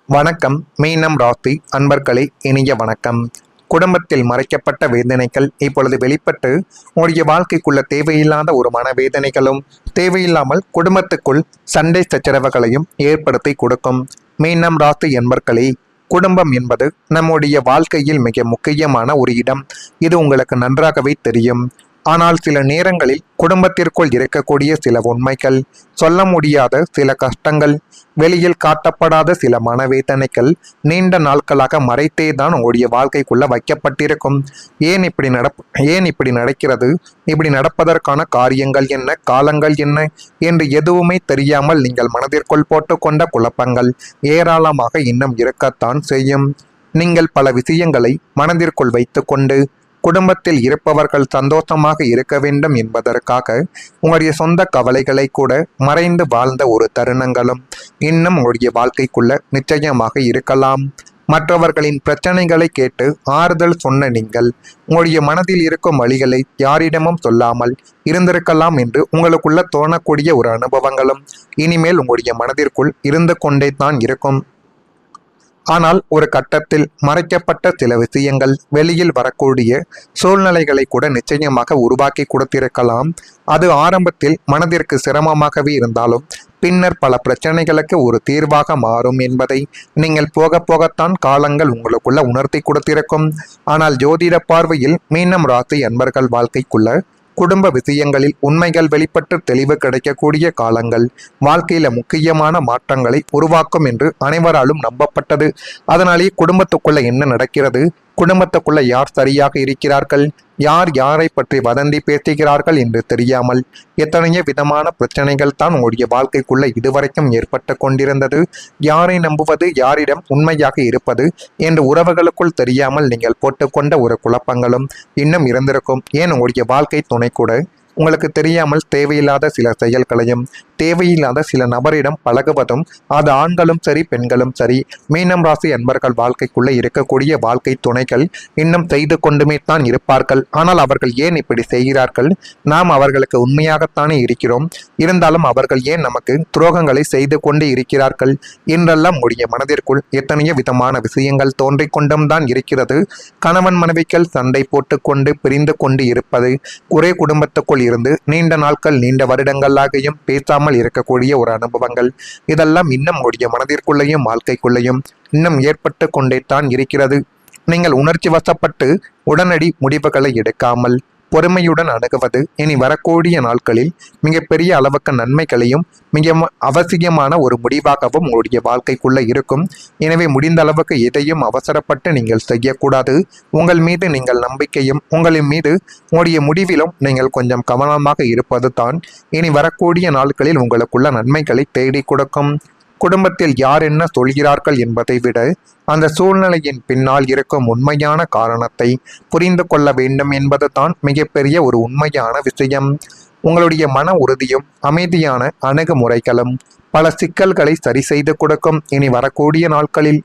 வணக்கம். மீனம் ராசி அன்பர்களே, இனிய வணக்கம். குடும்பத்தில் மறைக்கப்பட்ட வேதனைகள் இப்பொழுது வெளிப்பட்டு உங்களுடைய வாழ்க்கைக்குள்ள தேவையில்லாத ஒரு மனவேதனைகளும் தேவையில்லாமல் குடும்பத்துக்குள் சண்டை சச்சரவுகளையும் ஏற்படுத்தி கொடுக்கும். மீனம் ராசி என்பர்களே, குடும்பம் என்பது நம்முடைய வாழ்க்கையில் மிக முக்கியமான ஒரு இடம். இது உங்களுக்கு நன்றாகவே தெரியும். ஆனால் சில நேரங்களில் குடும்பத்திற்குள் இருக்கக்கூடிய சில உண்மைகள், சொல்ல முடியாத சில கஷ்டங்கள், வெளியில் காட்டப்படாத சில மனவேதனைகள் நீண்ட நாட்களாக மறைத்தே தான் உங்களுடைய வாழ்க்கைக்குள்ள வைக்கப்பட்டிருக்கும். ஏன் இப்படி நடக்கிறது, இப்படி நடப்பதற்கான காரியங்கள் என்ன, காலங்கள் என்ன என்று எதுவுமே தெரியாமல் நீங்கள் மனதிற்குள் போட்டுக்கொண்ட குழப்பங்கள் ஏராளமாக இன்னும் இருக்கத்தான் செய்யும். நீங்கள் பல விஷயங்களை மனதிற்குள் வைத்துக்கொண்டு குடும்பத்தில் இருப்பவர்கள் சந்தோஷமாக இருக்க வேண்டும் என்பதற்காக உங்களுடைய சொந்த கவலைகளை கூட மறைந்து வாழ்ந்த ஒரு தருணங்களும் இன்னும் உங்களுடைய வாழ்க்கைக்குள்ள நிச்சயமாக இருக்கலாம். மற்றவர்களின் பிரச்சனைகளை கேட்டு ஆறுதல் சொன்ன நீங்கள் உங்களுடைய மனதில் இருக்கும் வழிகளை யாரிடமும் சொல்லாமல் இருந்திருக்கலாம் என்று உங்களுக்குள்ள தோணக்கூடிய ஒரு அனுபவங்களும் இனிமேல் உங்களுடைய மனதிற்குள் இருந்து கொண்டே தான் இருக்கும். ஆனால் ஒரு கட்டத்தில் மறைக்கப்பட்ட சில விஷயங்கள் வெளியில் வரக்கூடிய சூழ்நிலைகளை கூட நிச்சயமாக உருவாக்கி கொடுத்திருக்கலாம். அது ஆரம்பத்தில் மனதிற்கு சிரமமாகவே இருந்தாலும் பின்னர் பல பிரச்சனைகளுக்கு ஒரு தீர்வாக மாறும் என்பதை நீங்கள் போக போகத்தான் காலங்கள் உங்களுக்குள்ள உணர்த்தி கொடுத்திருக்கும். ஆனால் ஜோதிட பார்வையில் மீனம் ராசி அன்பர்கள் வாழ்க்கைக்குள்ள குடும்ப விஷயங்களில் உண்மைகள் வெளிப்பட்டு தெளிவு கிடைக்கக்கூடிய காலங்கள் வாழ்க்கையில முக்கியமான மாற்றங்களை உருவாக்கும் என்று அனைவராலும் நம்பப்பட்டது. அதனாலேயே குடும்பத்துக்குள்ள என்ன நடக்கிறது, குடும்பத்துக்குள்ள யார் சரியாக இருக்கிறார்கள், யார் யாரை பற்றி வதந்தி பேசுகிறார்கள் என்று தெரியாமல் எத்தனையோ விதமான பிரச்சனைகள் தான் உங்களுடைய வாழ்க்கைக்குள்ள இதுவரைக்கும் ஏற்பட்டு கொண்டிருந்தது. யாரை நம்புவது, யாரிடம் உண்மையாக இருப்பது என்று உறவுகளுக்குள் தெரியாமல் நீங்கள் போட்டுக்கொண்ட ஒரு குழப்பங்களும் இன்னும் இருந்திருக்கும். ஏன் உங்களுடைய வாழ்க்கை துணை கூட உங்களுக்கு தெரியாமல் தேவையில்லாத சில செயல்களையும் தேவையில்லாத சில நபரிடம் பழகுவதும், அது ஆண்களும் சரி பெண்களும் சரி, மீனம் ராசி அன்பர்கள் வாழ்க்கைக்குள்ளே இருக்கக்கூடிய வாழ்க்கை துணைகள் இன்னும் செய்து கொண்டுமே தான் இருப்பார்கள். ஆனால் அவர்கள் ஏன் இப்படி செய்கிறார்கள், நாம் அவர்களுக்கு உண்மையாகத்தானே இருக்கிறோம், இருந்தாலும் அவர்கள் ஏன் நமக்கு துரோகங்களை செய்து கொண்டு இருக்கிறார்கள் என்றெல்லாம் உடைய மனதிற்குள் எத்தனையோ விதமான விஷயங்கள் தோன்றிக் கொண்டும் தான் இருக்கிறது. கணவன் மனைவிகள் சண்டை போட்டுக்கொண்டு பிரிந்து கொண்டு இருப்பது, ஒரே குடும்பத்துக்குள் இருந்து நீண்ட நாட்கள் நீண்ட வருடங்களாகியும் பேசாமல் இருக்கக்கூடிய ஒரு அனுபவங்கள், இதெல்லாம் இன்னும் உடைய மனதிற்குள்ளேயும் வாழ்க்கைக்குள்ளேயும் இன்னும் ஏற்பட்டு கொண்டே தான் இருக்கிறது. நீங்கள் உணர்ச்சி வசப்பட்டு உடனடி முடிவுகளை எடுக்காமல் பொறுமையுடன் அணுகுவது இனி வரக்கூடிய நாட்களில் மிகப்பெரிய அளவுக்கு நன்மைகளையும் மிக அவசியமான ஒரு முடிவாகவும் உங்களுடைய வாழ்க்கைக்குள்ள இருக்கும். எனவே முடிந்த அளவுக்கு எதையும் அவசரப்பட்டு நீங்கள் செய்யக்கூடாது. உங்கள் மீது நீங்கள் நம்பிக்கையும் உங்களின் மீது உங்களுடைய முடிவிலும் நீங்கள் கொஞ்சம் கவனமாக இருப்பது தான் இனி வரக்கூடிய நாட்களில் உங்களுக்குள்ள நன்மைகளை தேடி கொடுக்கும். குடும்பத்தில் யார் என்ன சொல்கிறார்கள் என்பதை விட அந்த சூழ்நிலையின் பின்னால் இருக்கும் உண்மையான காரணத்தை புரிந்து கொள்ள வேண்டும் என்பது தான் மிகப்பெரிய ஒரு உண்மையான விஷயம். உங்களுடைய மன உறுதியும் அமைதியான அணுகுமுறைகளும் பல சிக்கல்களை சரி செய்து கொடுக்கும். இனி வரக்கூடிய நாட்களில்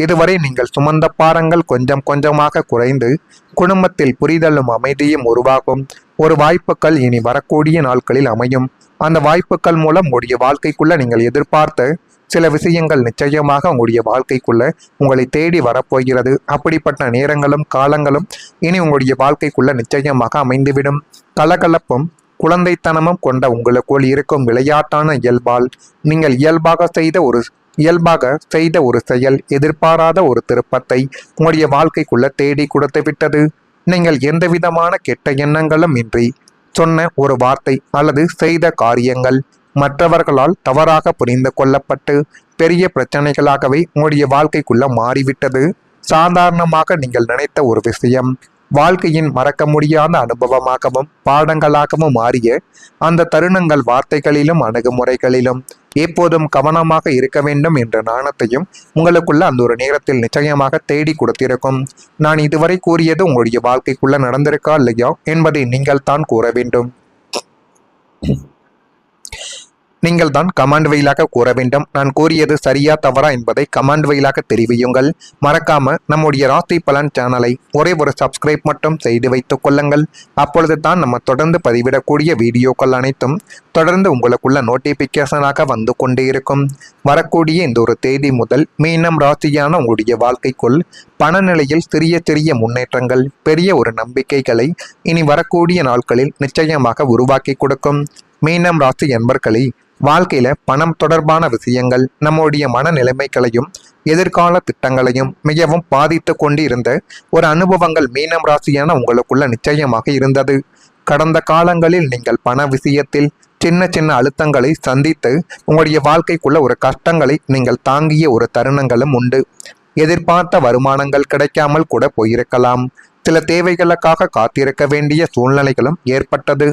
இதுவரை நீங்கள் சுமந்த பாரங்கள் கொஞ்சம் கொஞ்சமாக குறைந்து குடும்பத்தில் புரிதலும் அமைதியும் உருவாகும் ஒரு வாய்ப்புகள் இனி வரக்கூடிய நாட்களில் அமையும். அந்த வாய்ப்புகள் மூலம் உங்களுடைய வாழ்க்கைக்குள்ள நீங்கள் எதிர்பார்த்த சில விஷயங்கள் நிச்சயமாக உங்களுடைய வாழ்க்கைக்குள்ள உங்களை தேடி வரப்போகிறது. அப்படிப்பட்ட நேரங்களும் காலங்களும் இனி உங்களுடைய வாழ்க்கைக்குள்ள நிச்சயமாக அமைந்துவிடும். கலகலப்பும் குழந்தைத்தனமும் கொண்ட உங்களுக்குள் இருக்கும் விளையாட்டான இயல்பால் நீங்கள் இயல்பாக செய்த ஒரு செயல் எதிர்பாராத ஒரு திருப்பத்தை உங்களுடைய வாழ்க்கைக்குள்ள தேடி கொடுத்து விட்டது. நீங்கள் எந்த விதமான கெட்ட எண்ணங்களும் இன்றி சொன்ன ஒரு வார்த்தை அல்லது செய்த காரியங்கள் மற்றவர்களால் தவறாக புரிந்து கொள்ளப்பட்டு பெரிய பிரச்சனைகளாகவே உங்களுடைய வாழ்க்கைக்குள்ள மாறிவிட்டது. சாதாரணமாக நீங்கள் நினைத்த ஒரு விஷயம் வாழ்க்கையின் மறக்க முடியாத அனுபவமாகவும் பாடங்களாகவும் மாறிய அந்த தருணங்கள் வார்த்தைகளிலும் அணுகுமுறைகளிலும் எப்போதும் கவனமாக இருக்க வேண்டும் என்ற நாணத்தையும் உங்களுக்குள்ள அந்த ஒரு நேரத்தில் நிச்சயமாக தேடி கொடுத்திருக்கும். நான் இதுவரை கூறியது உங்களுடைய வாழ்க்கைக்குள்ள நடந்திருக்கா இல்லையா என்பதை நீங்கள் தான் கூற வேண்டும். நீங்கள் தான் கமெண்ட் வழியாக கூற வேண்டும். நான் கூறியது சரியா தவறா என்பதை கமெண்ட் வழியாக தெரிவியுங்கள். மறக்காம நம்முடைய ராசி பலன் சேனலை ஒரே ஒரு சப்ஸ்கிரைப் மட்டும் செய்து வைத்துக் கொள்ளுங்கள். அப்பொழுது தான் நம்ம தொடர்ந்து பதிவிடக்கூடிய வீடியோக்கள் அனைத்தும் தொடர்ந்து உங்களுக்குள்ள நோட்டிபிகேஷனாக வந்து கொண்டே இருக்கும். வரக்கூடிய இந்த ஒரு தேதி முதல் மீனம் ராசியான உங்களுடைய வாழ்க்கைக்குள் பணநிலையில் சிறிய சிறிய முன்னேற்றங்கள், பெரிய ஒரு நம்பிக்கைகளை இனி வரக்கூடிய நாட்களில் நிச்சயமாக உருவாக்கி கொடுக்கும். மீனம் ராசி என்பர்களே, வாழ்க்கையில பணம் தொடர்பான விஷயங்கள் நம்முடைய மனநிலைமைகளையும் எதிர்கால திட்டங்களையும் மிகவும் பாதித்து கொண்டு இருந்த ஒரு அனுபவங்கள் மீனம் ராசியான உங்களுக்குள்ள நிச்சயமாக இருந்தது. கடந்த காலங்களில் நீங்கள் பண விஷயத்தில் சின்ன சின்ன அழுத்தங்களை சந்தித்து உங்களுடைய வாழ்க்கைக்குள்ள ஒரு கஷ்டங்களை நீங்கள் தாங்கிய ஒரு தருணங்களும் உண்டு. எதிர்பார்த்த வருமானங்கள் கிடைக்காமல் கூட போயிருக்கலாம். சில தேவைகளுக்காக காத்திருக்க வேண்டிய சூழ்நிலைகளும் ஏற்பட்டது.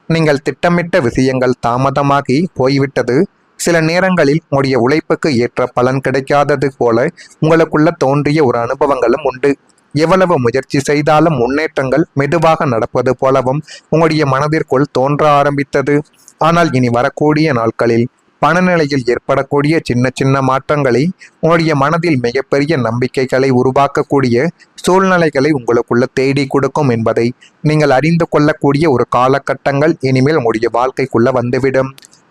நீங்கள் திட்டமிட்ட விஷயங்கள் தாமதமாகி போய்விட்டது. சில நேரங்களில் உங்களுடைய உழைப்புக்கு ஏற்ற பலன் கிடைக்காதது போல உங்களுக்குள்ள தோன்றிய ஒரு அனுபவங்களும் உண்டு. எவ்வளவு முயற்சி செய்தாலும் முன்னேற்றங்கள் மெதுவாக நடப்பது போலவும் உங்களுடைய மனதிற்குள் தோன்ற ஆரம்பித்தது. ஆனால் இனி வரக்கூடிய நாட்களில் பணநிலையில் ஏற்படக்கூடிய சின்ன சின்ன மாற்றங்களை உங்களுடைய மனதில் மிகப்பெரிய நம்பிக்கைகளை உருவாக்கக்கூடிய சூழ்நிலைகளை உங்களுக்குள்ள தேடி கொடுக்கும் என்பதை நீங்கள் அறிந்து கொள்ளக்கூடிய ஒரு காலகட்டங்கள் இனிமேல் உங்களுடைய வாழ்க்கைக்குள்ள வந்துவிடும்.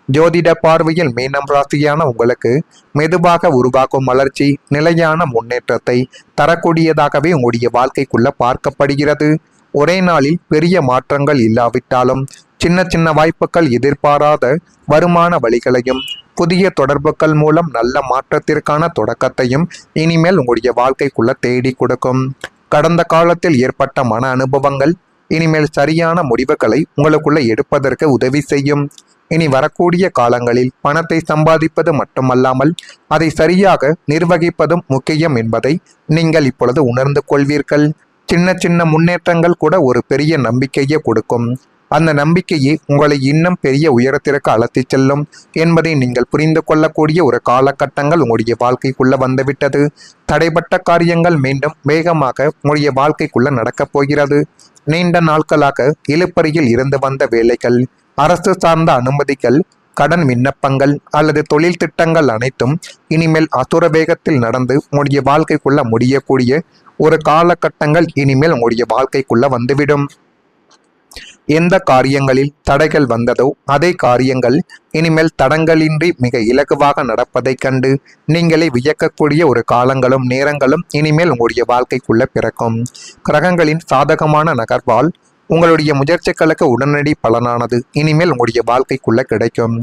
ஜோதிட பார்வையில் மீனம் ராசியான உங்களுக்கு மெதுவாக உருவாக்கும் வளர்ச்சி நிலையான முன்னேற்றத்தை தரக்கூடியதாகவே உங்களுடைய வாழ்க்கைக்குள்ள பார்க்கப்படுகிறது. ஒரே நாளில் பெரிய மாற்றங்கள் இல்லாவிட்டாலும் சின்ன சின்ன வாய்ப்புகள், எதிர்பாராத வருமான வழிகளையும் புதிய தொடர்புகள் மூலம் நல்ல மாற்றத்திற்கான தொடக்கத்தையும் இனிமேல் உங்களுடைய வாழ்க்கைக்குள்ள தேடி கொடுக்கும். கடந்த காலத்தில் ஏற்பட்ட மன அனுபவங்கள் இனிமேல் சரியான முடிவுகளை உங்களுக்குள்ள எடுப்பதற்கு உதவி செய்யும். இனி வரக்கூடிய காலங்களில் பணத்தை சம்பாதிப்பது மட்டுமல்லாமல் அதை சரியாக நிர்வகிப்பதும் முக்கியம் என்பதை நீங்கள் இப்பொழுது உணர்ந்து கொள்வீர்கள். சின்ன சின்ன முன்னேற்றங்கள் கூட ஒரு பெரிய நம்பிக்கையை கொடுக்கும். அந்த நம்பிக்கையே உங்களை இன்னும் பெரிய உயரத்திற்கு அழைத்து செல்லும் என்பதை நீங்கள் புரிந்து கொள்ளக்கூடிய ஒரு காலகட்டங்கள் உங்களுடைய வாழ்க்கைக்குள்ள வந்துவிட்டது. தடைப்பட்ட காரியங்கள் மீண்டும் வேகமாக உங்களுடைய வாழ்க்கைக்குள்ள நடக்கப் போகிறது. நீண்ட நாட்களாக இழுப்பறியில் இருந்து வந்த வேலைகள், அரசு சார்ந்த அனுமதிகள், கடன் விண்ணப்பங்கள் அல்லது தொழில் திட்டங்கள் அனைத்தும் இனிமேல் அசுர வேகத்தில் நடந்து உங்களுடைய வாழ்க்கைக்குள்ள முடியக்கூடிய ஒரு காலகட்டங்கள் இனிமேல் உங்களுடைய வாழ்க்கைக்குள்ள வந்துவிடும். எந்த காரியங்களில் தடைகள் வந்ததோ அதே காரியங்கள் இனிமேல் தடங்களின்றி மிக இலகுவாக நடப்பதைக் கண்டு நீங்களே வியக்கக்கூடிய ஒரு காலங்களும் நேரங்களும் இனிமேல் உங்களுடைய வாழ்க்கைக்குள்ள பிறக்கும். கிரகங்களின் சாதகமான நகர்வால் உங்களுடைய முயற்சிகளுக்கு உடனடி பலனானது இனிமேல் உங்களுடைய வாழ்க்கைக்குள்ள கிடைக்கும்.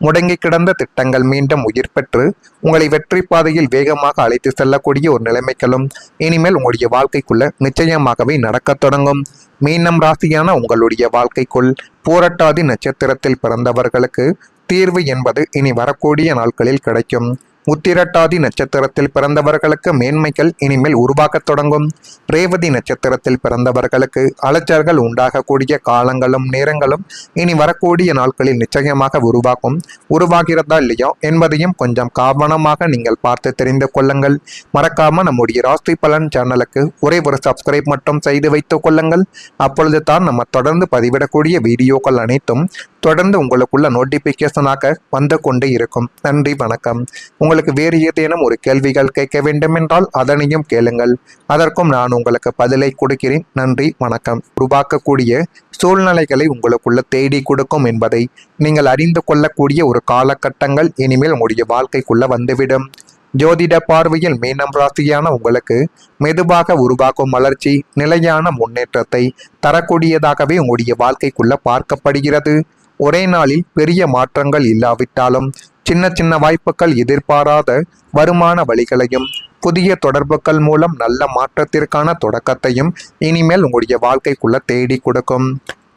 முடங்கி கிடந்த திட்டங்கள் மீண்டும் உயிர் பெற்று உங்களை வெற்றி பாதையில் வேகமாக அழைத்து செல்லக்கூடிய ஒரு நிலைமைகளும் இனிமேல் உங்களுடைய வாழ்க்கைக்குள்ள நிச்சயமாகவே நடக்கத் தொடங்கும். மீனம் ராசியான உங்களுடைய வாழ்க்கைக்குள் பூரட்டாதி நட்சத்திரத்தில் பிறந்தவர்களுக்கு தீர்வு என்பது இனி வரக்கூடிய நாட்களில் கிடைக்கும். உத்திரட்டாதி நட்சத்திரத்தில் பிறந்தவர்களுக்கு மேன்மைகள் இனிமேல் உருவாக்கத் தொடங்கும். ரேவதி நட்சத்திரத்தில் பிறந்தவர்களுக்கு அலைச்சல்கள் உண்டாகக்கூடிய காலங்களும் நேரங்களும் இனி வரக்கூடிய நாட்களில் நிச்சயமாக உருவாகிறதா இல்லையா என்பதையும் கொஞ்சம் கவனமாக நீங்கள் பார்த்து தெரிந்து கொள்ளுங்கள். மறக்காம நம்முடைய ராசி பலன் சேனலுக்கு ஒரே ஒரு சப்ஸ்கிரைப் மட்டும் செய்து வைத்துக் கொள்ளுங்கள். அப்பொழுது தான் நம்ம தொடர்ந்து பதிவிடக்கூடிய வீடியோக்கள் அனைத்தும் தொடர்ந்து உங்களுக்குள்ள நோட்டிபிகேஷனாக வந்து கொண்டே இருக்கும். நன்றி, வணக்கம். உங்களுக்கு வேறு ஏதேனும் ஒரு கேள்விகள் கேட்க வேண்டும் என்றால் அதனையும் கேளுங்கள். அதற்கும் நான் உங்களுக்கு பதிலை கொடுக்கிறேன். நன்றி, வணக்கம். உருவாக்கக்கூடிய சூழ்நிலைகளை உங்களுக்குள்ள தேடி கொடுக்கும் என்பதை நீங்கள் அறிந்து கொள்ளக்கூடிய ஒரு காலகட்டங்கள் இனிமேல் உங்களுடைய வாழ்க்கைக்குள்ள வந்துவிடும். ஜோதிட பார்வையில் மீனம் ராசியான உங்களுக்கு மெதுவாக உருவாக்கும் வளர்ச்சி நிலையான முன்னேற்றத்தை தரக்கூடியதாகவே உங்களுடைய வாழ்க்கைக்குள்ள பார்க்கப்படுகிறது. ஒரே நாளில் பெரிய மாற்றங்கள் இல்லாவிட்டாலும் சின்ன சின்ன வாய்ப்புகள், எதிர்பாராத வருமான வழிகளையும் புதிய தொடர்புகள் மூலம் நல்ல மாற்றத்திற்கான தொடக்கத்தையும் இனிமேல் உங்களுடைய வாழ்க்கைக்குள்ள தேடி கொடுக்கும்.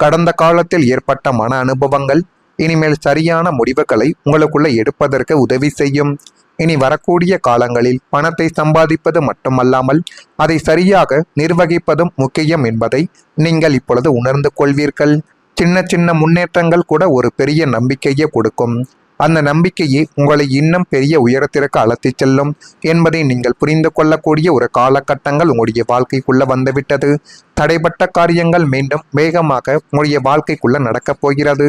கடந்த காலத்தில் ஏற்பட்ட மன அனுபவங்கள் இனிமேல் சரியான முடிவுகளை உங்களுக்குள்ள எடுப்பதற்கு உதவி செய்யும். இனி வரக்கூடிய காலங்களில் பணத்தை சம்பாதிப்பது மட்டுமல்லாமல் அதை சரியாக நிர்வகிப்பதும் முக்கியம் என்பதை நீங்கள் இப்பொழுது உணர்ந்து கொள்வீர்கள். சின்ன சின்ன முன்னேற்றங்கள் கூட ஒரு பெரிய நம்பிக்கையை கொடுக்கும். அந்த நம்பிக்கையே உங்களை இன்னும் பெரிய உயரத்திற்கு அழைத்து செல்லும் என்பதை நீங்கள் புரிந்து கொள்ளக்கூடிய ஒரு காலகட்டங்கள் உங்களுடைய வாழ்க்கைக்குள்ள வந்துவிட்டது. தடைப்பட்ட காரியங்கள் மீண்டும் வேகமாக உங்களுடைய வாழ்க்கைக்குள்ள நடக்கப் போகிறது.